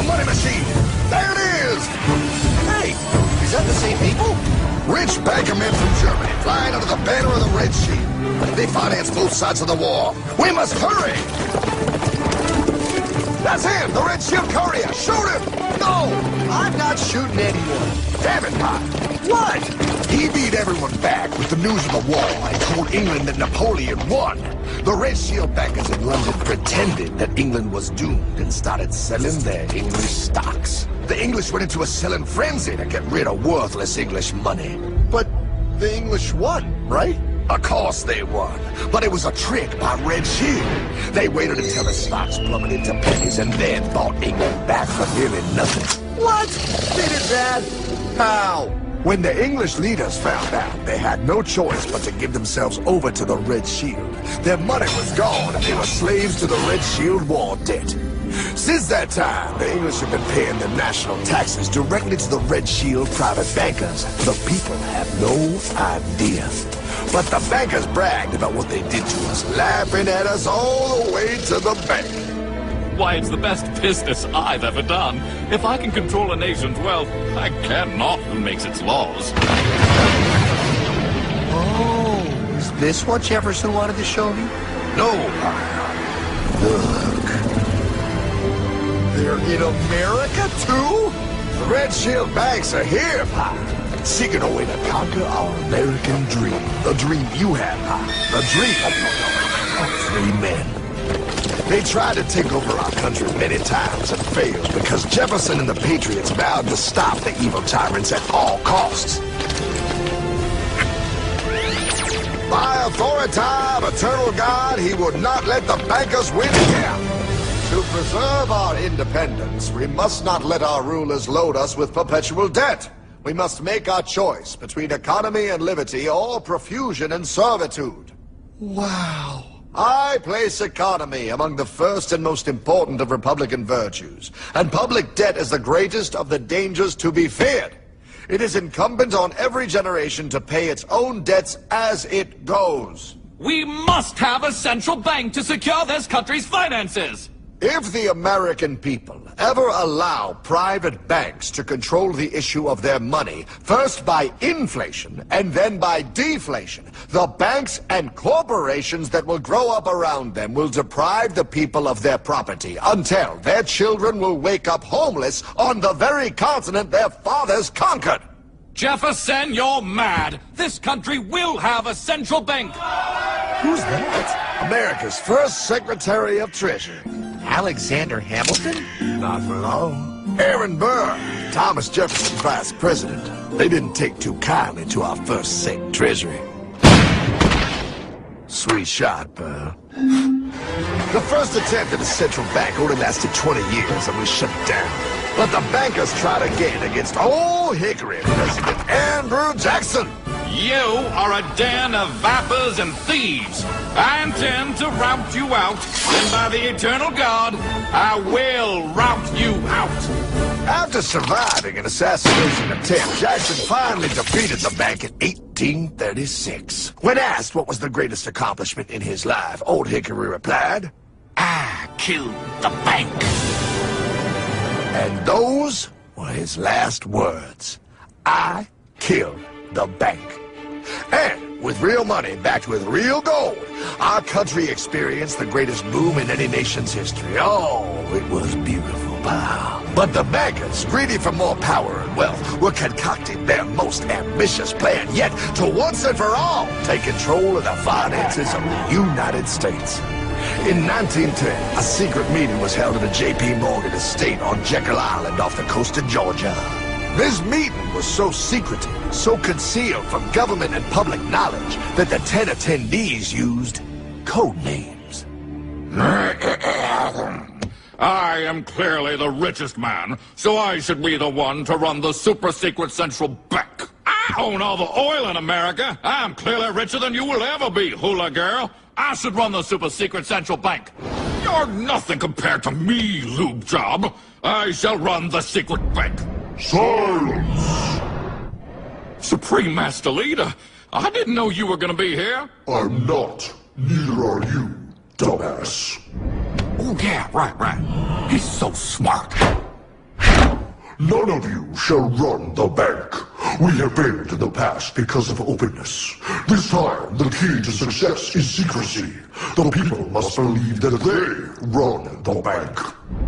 A money machine! There it is! Hey, is that the same people? Rich banker men from Germany, flying under the banner of the Red Shield. They finance both sides of the war. We must hurry! That's him, the Red Shield courier! Shoot him! No, I'm not shooting anyone. Damn it, Pop! What? He beat everyone back with the news of the war and told England that Napoleon won. The Red Shield bankers in London pretended that England was doomed and started selling their English stocks. The English went into a selling frenzy to get rid of worthless English money. But the English won, right? Of course they won, but it was a trick by Red Shield. They waited until the stocks plummeted to pennies and then bought England back for nearly nothing. What? They did that? How? When the English leaders found out, they had no choice but to give themselves over to the Red Shield. Their money was gone and they were slaves to the Red Shield war debt. Since that time, the English have been paying their national taxes directly to the Red Shield private bankers. The people have no idea. But the bankers bragged about what they did to us, laughing at us all the way to the bank. Why, it's the best business I've ever done. If I can control a nation's wealth, I care not who makes its laws. Oh, is this what Jefferson wanted to show me? No, look. They're in America, too? The Red Shield banks are here, Pop. Seeking a way to conquer our American dream. The dream you have, Pop. The dream of free men. They tried to take over our country many times and failed because Jefferson and the Patriots vowed to stop the evil tyrants at all costs. By authority of eternal God, he would not let the bankers win again. To preserve our independence, we must not let our rulers load us with perpetual debt. We must make our choice between economy and liberty or profusion and servitude. Wow. I place economy among the first and most important of Republican virtues, and public debt is the greatest of the dangers to be feared. It is incumbent on every generation to pay its own debts as it goes. We must have a central bank to secure this country's finances! If the American people ever allow private banks to control the issue of their money, first by inflation and then by deflation, the banks and corporations that will grow up around them will deprive the people of their property until their children will wake up homeless on the very continent their fathers conquered. Jefferson, you're mad! This country will have a central bank! Who's that? America's first Secretary of Treasury. Alexander Hamilton? Not for long. Aaron Burr, Thomas Jefferson's vice president. They didn't take too kindly to our first Sec Treasury. Sweet shot, Burr. The first attempt at a central bank only lasted 20 years and we shut it down. But the bankers tried again against Old Hickory President Andrew Jackson. You are a den of vipers and thieves. I intend to rout you out, and by the eternal God, I will rout you out. After surviving an assassination attempt, Jackson finally defeated the bank in 1836. When asked what was the greatest accomplishment in his life, Old Hickory replied, I killed the bank. And those were his last words. I killed the bank. And with real money backed with real gold, our country experienced the greatest boom in any nation's history. Oh, it was beautiful, pal. But the bankers, greedy for more power and wealth, were concocting their most ambitious plan yet to once and for all take control of the finances of the United States. In 1910, a secret meeting was held at a J.P. Morgan estate on Jekyll Island off the coast of Georgia. This meeting was so secretive, so concealed from government and public knowledge that the 10 attendees used code names. I am clearly the richest man, so I should be the one to run the super-secret central bank. I own all the oil in America. I'm clearly richer than you will ever be, hula girl. I should run the super-secret central bank. You're nothing compared to me, lube job. I shall run the secret bank. Silence! Supreme Master Leader, I didn't know you were gonna be here. I'm not. Neither are you, dumbass. Oh, yeah, right. He's so smart. None of you shall run the bank. We have failed in the past because of openness. This time, the key to success is secrecy. The people must believe that they run the bank.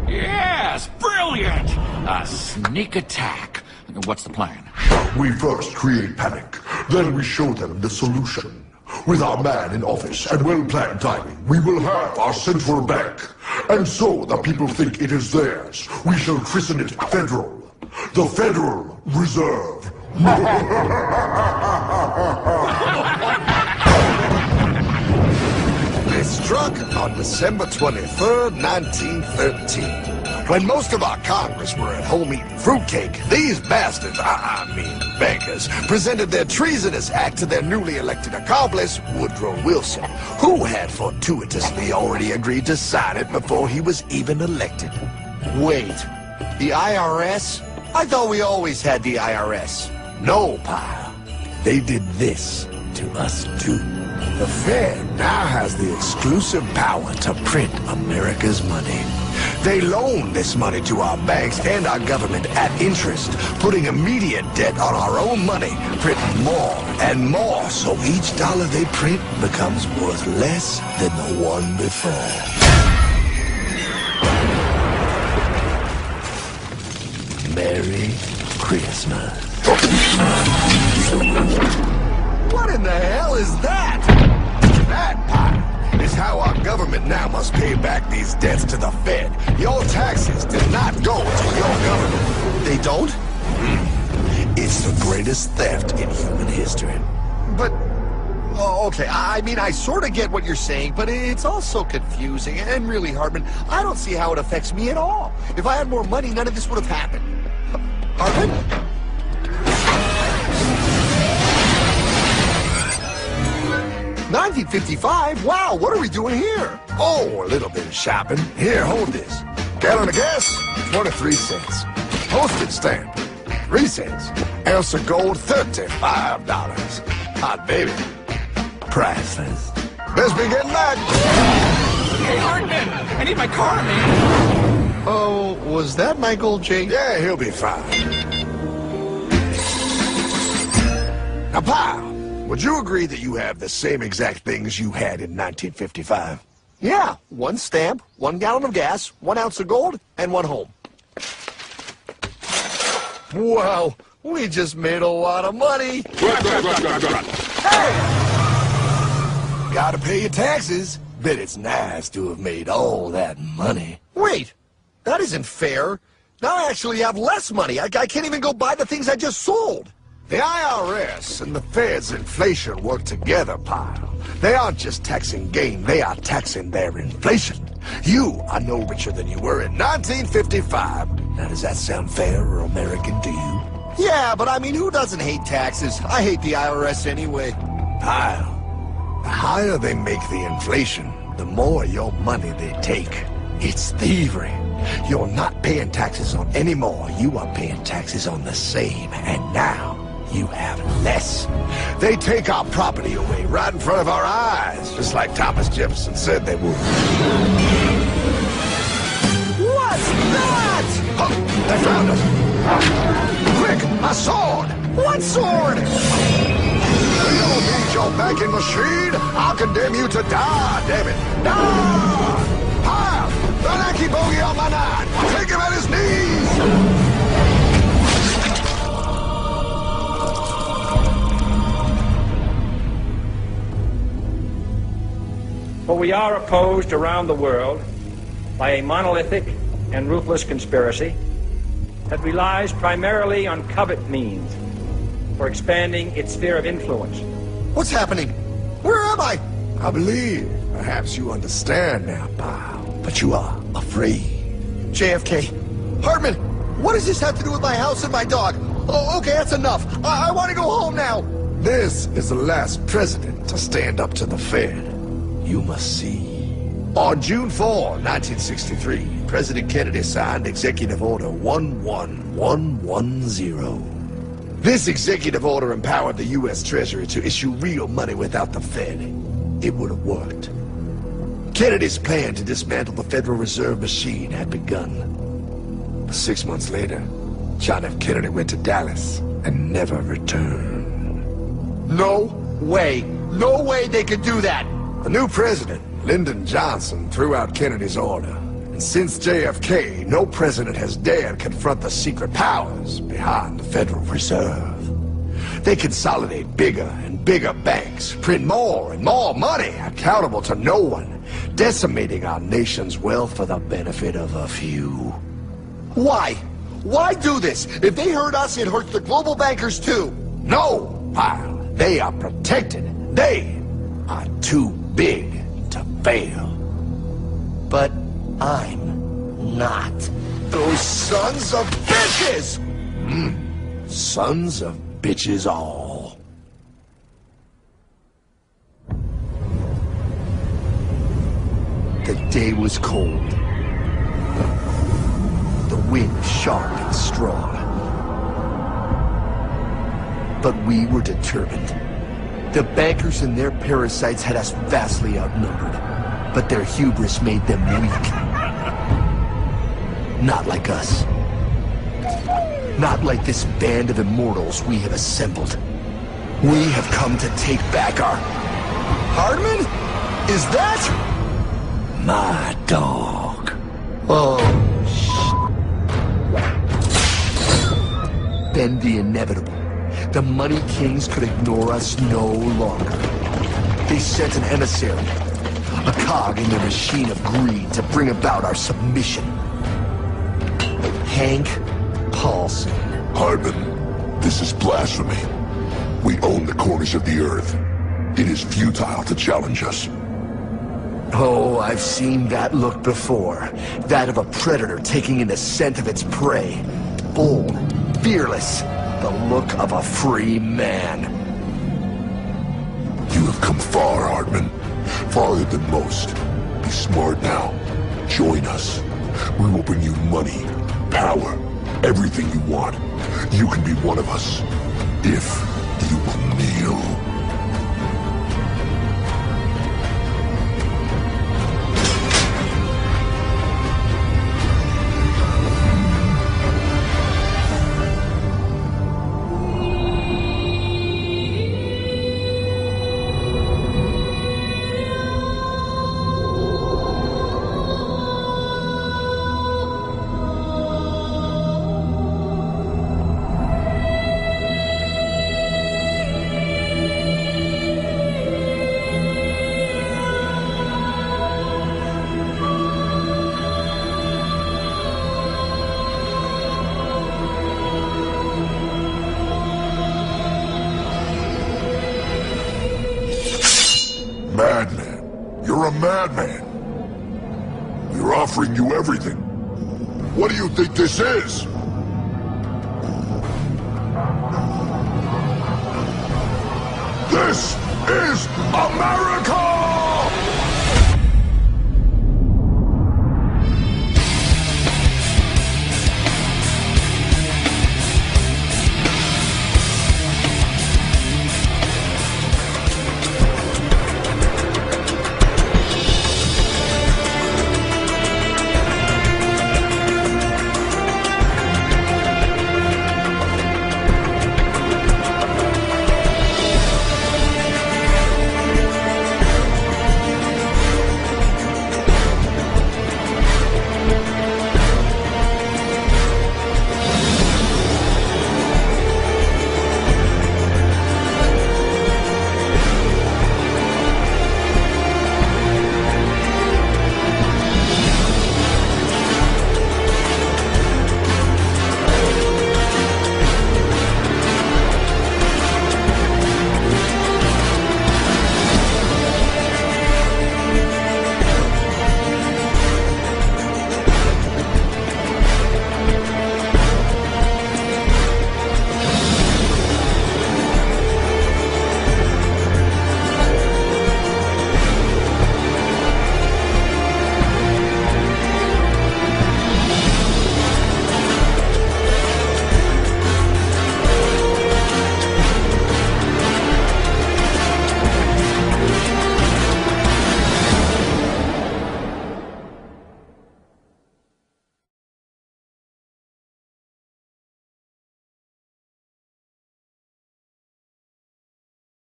Yes, brilliant! A sneak attack. What's the plan? We first create panic, then we show them the solution. With our man in office and well-planned timing, we will have our central bank. And so the people think it is theirs. We shall christen it Federal. The Federal Reserve. It struck on December 23rd, 1913. When most of our Congress were at home eating fruitcake, these bastards, I mean bankers, presented their treasonous act to their newly elected accomplice, Woodrow Wilson, who had fortuitously already agreed to sign it before he was even elected. Wait, the IRS? I thought we always had the IRS. No, pal. They did this to us too. The Fed now has the exclusive power to print America's money. They loan this money to our banks and our government at interest, putting immediate debt on our own money, printing more and more, so each dollar they print becomes worth less than the one before. Merry Christmas. What in the hell is that? That pile is how our government now must pay back these debts to the Fed. Your taxes did not go to your government. They don't? It's the greatest theft in human history. But, oh, okay, I mean, I sort of get what you're saying, but it's also confusing. And really, Hartman, I don't see how it affects me at all. If I had more money, none of this would have happened. Hartman? 1955? Wow, what are we doing here? Oh, a little bit of shopping. Here, hold this. Gallon of gas, 23 cents. Postage stamp, 3 cents. Ounce of gold, $35. Hot baby. Priceless. Best be getting back. Hey, Hartman! I need my car, man! Oh, was that Michael J? Yeah, he'll be fine. Now, pal, would you agree that you have the same exact things you had in 1955? Yeah, 1 stamp, 1 gallon of gas, 1 ounce of gold, and 1 home. Wow, we just made a lot of money. Hey! Gotta pay your taxes. Bet it's nice to have made all that money. Wait, that isn't fair. Now I actually have less money. I can't even go buy the things I just sold. The IRS and the Fed's inflation work together, pal. They aren't just taxing gain, they are taxing their inflation. You are no richer than you were in 1955. Now, does that sound fair or American to you? Yeah, but I mean, who doesn't hate taxes? I hate the IRS anyway. Pal, the higher they make the inflation, the more your money they take. It's thievery. You're not paying taxes on any more. You are paying taxes on the same, and now you have less. They take our property away right in front of our eyes, just like Thomas Jefferson said they would. What's that? Oh, they found us! Quick, a sword! What sword? You don't need your banking machine! I'll condemn you to die, damn it! Die! Pile! The lanky bogey on my 9! Take him at his knees! For we are opposed around the world by a monolithic and ruthless conspiracy that relies primarily on covert means for expanding its sphere of influence. What's happening? Where am I? I believe perhaps you understand now, pal, but you are afraid. JFK. Hartman, what does this have to do with my house and my dog? Oh, okay, that's enough. I want to go home now. This is the last president to stand up to the Fed. You must see. On June 4, 1963, President Kennedy signed Executive Order 11110. This executive order empowered the U.S. Treasury to issue real money without the Fed. It would have worked. Kennedy's plan to dismantle the Federal Reserve machine had begun. But 6 months later, John F. Kennedy went to Dallas and never returned. No way. No way they could do that. The new president, Lyndon Johnson, threw out Kennedy's order. And since JFK, no president has dared confront the secret powers behind the Federal Reserve. They consolidate bigger and bigger banks, print more and more money, accountable to no one, decimating our nation's wealth for the benefit of a few. Why? Why do this? If they hurt us, it hurts the global bankers too. No, pal. They are protected. They are too big to fail. But I'm not. Those sons of bitches! Sons of bitches all. The day was cold. The wind sharp and strong. But we were determined. The bankers and their parasites had us vastly outnumbered, but their hubris made them weak. Not like us. Not like this band of immortals we have assembled. We have come to take back our... Hardman? Is that... My dog. Oh, Then the inevitable. The money kings could ignore us no longer. They sent an emissary, a cog in their machine of greed to bring about our submission. Hank Paulson. Hardman, this is blasphemy. We own the corners of the earth. It is futile to challenge us. Oh, I've seen that look before. That of a predator taking in the scent of its prey. Bold, fearless, the look of a free man. You have come far, Hardman. Farther than most. Be smart now. Join us. We will bring you money, power, everything you want. You can be one of us, if you will kneel. Madman. You're a madman. We're offering you everything. What do you think this is? This is America!